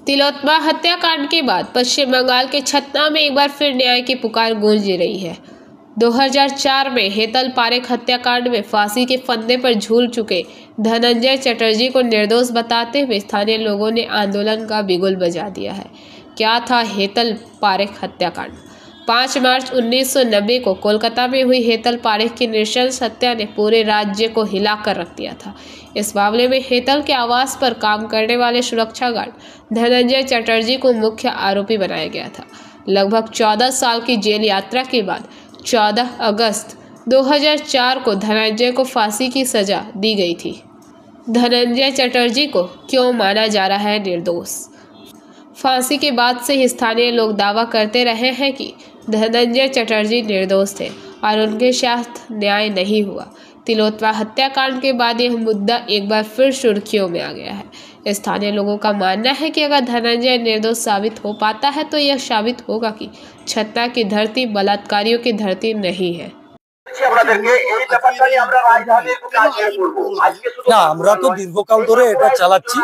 तिलोत्तमा हत्याकांड के बाद पश्चिम बंगाल के छतना में एक बार फिर न्याय की पुकार गूंज रही है। 2004 में हेतल पारेख हत्याकांड में फांसी के फंदे पर झूल चुके धनंजय चटर्जी को निर्दोष बताते हुए स्थानीय लोगों ने आंदोलन का बिगुल बजा दिया है। क्या था हेतल पारेख हत्याकांड? 5 मार्च 1990 को कोलकाता में हुई हेतल पारेख की नृशंस हत्या ने पूरे राज्य को हिलाकर रख दिया था। इस मामले में हेतल के आवास पर काम करने वाले सुरक्षा गार्ड धनंजय चटर्जी को मुख्य आरोपी बनाया गया था। लगभग 14 साल की जेल यात्रा के बाद 14 अगस्त 2004 को धनंजय को फांसी की सजा दी गई थी। धनंजय चटर्जी को क्यों माना जा रहा है निर्दोष? फांसी के बाद से ही स्थानीय लोग दावा करते रहे हैं कि धनंजय चटर्जी निर्दोष थे और उनके साथ न्याय नहीं हुआ। तिलोत्तमा हत्याकांड के बाद यह मुद्दा एक बार फिर सुर्खियों में आ गया है। स्थानीय लोगों का मानना है कि अगर धनंजय निर्दोष साबित हो पाता है तो यह साबित होगा कि छतना की धरती बलात्कारियों की धरती नहीं है। না, আমরা তো দীর্ঘকাল ধরে এটা চালাচ্ছি।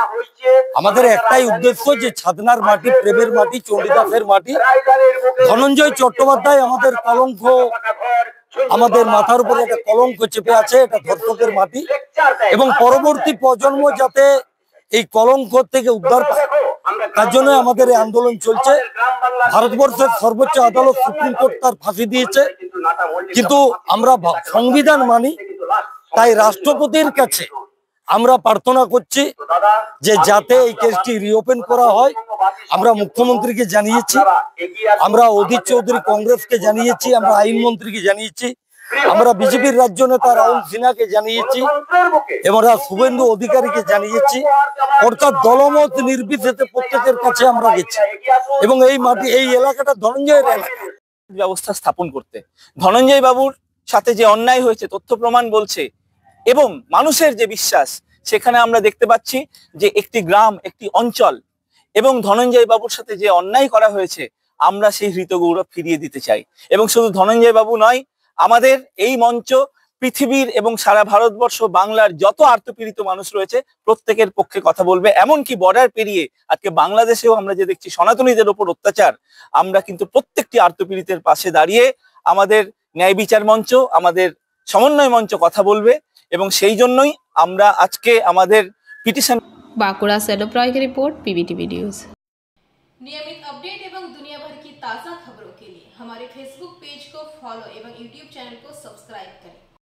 আমাদের একটাই উদ্দেশ্য যে ছাতনার মাটি প্রেমের মাটি, চণ্ডীদাসের মাটি। ধনঞ্জয় চট্টোপাধ্যায় আমাদের কলঙ্ক, আমাদের মাথার উপরে একটা কলঙ্ক চেপে আছে। এটা ধর্ষকের মাটি এবং পরবর্তী প্রজন্ম যাতে এই কলঙ্ক থেকে উদ্ধার পায় তার জন্য আমাদের এই আন্দোলন চলছে। ভারতবর্ষের সর্বোচ্চ আদালত সুপ্রিম কোর্ট তার ফাঁসি দিয়েছে, কিন্তু আমরা সংবিধান মানি। তাই রাষ্ট্রপতির কাছে আমরা প্রার্থনা করছি যে যাতে এই কেসটি রিওপেন করা হয়। আমরা মুখ্যমন্ত্রীকে জানিয়েছি, আমরা অধীর চৌধুরী কংগ্রেসকে জানিয়েছি, আমরা আইনমন্ত্রীকে জানিয়েছি, আমরা বিজেপির রাজ্য নেতা রাহুল সিনহাকে জানিয়েছি, আমরা শুভেন্দু অধিকারীকে জানিয়েছি। অর্থাৎ দলমত নির্বিশেষে প্রত্যেকের কাছে আমরা গেছি এবং এই মাটি, এই এলাকাটা ধনঞ্জয়ের এলাকা। ব্যবস্থা স্থাপন করতে ধনঞ্জয় বাবুর সাথে যে অন্যায় হয়েছে তথ্য প্রমাণ বলছে এবং মানুষের যে বিশ্বাস, সেখানে আমরা দেখতে পাচ্ছি যে একটি গ্রাম, একটি অঞ্চল এবং ধনঞ্জয় বাবুর সাথে যে অন্যায় করা হয়েছে আমরা সেই হৃতগৌরব ফিরিয়ে দিতে চাই। এবং শুধু ধনঞ্জয় বাবু নয়, আমাদের এই মঞ্চ পৃথিবীর এবং সারা ভারতবর্ষ, বাংলার যত আর্তপীড়িত মানুষ রয়েছে প্রত্যেকের পক্ষে কথা বলবে। এমনকি বর্ডার পেরিয়ে আজকে বাংলাদেশেও আমরা যে দেখছি সনাতনীদের ওপর অত্যাচার, আমরা কিন্তু প্রত্যেকটি আর্তপীড়িতের পাশে দাঁড়িয়ে আমাদের ন্যায় বিচার মঞ্চ, আমাদের সমন্বয় মঞ্চ কথা বলবে এবং সেই জন্যই আমরা আজকে আমাদের পিটিশন। बांकुड़ा से अनुप रॉय की रिपोर्ट, पीबीटीवी न्यूज। नियमित अपडेट एवं दुनिया भर की ताज़ा खबरों के लिए हमारे फेसबुक पेज को फॉलो एवं यूट्यूब चैनल को सब्सक्राइब करें।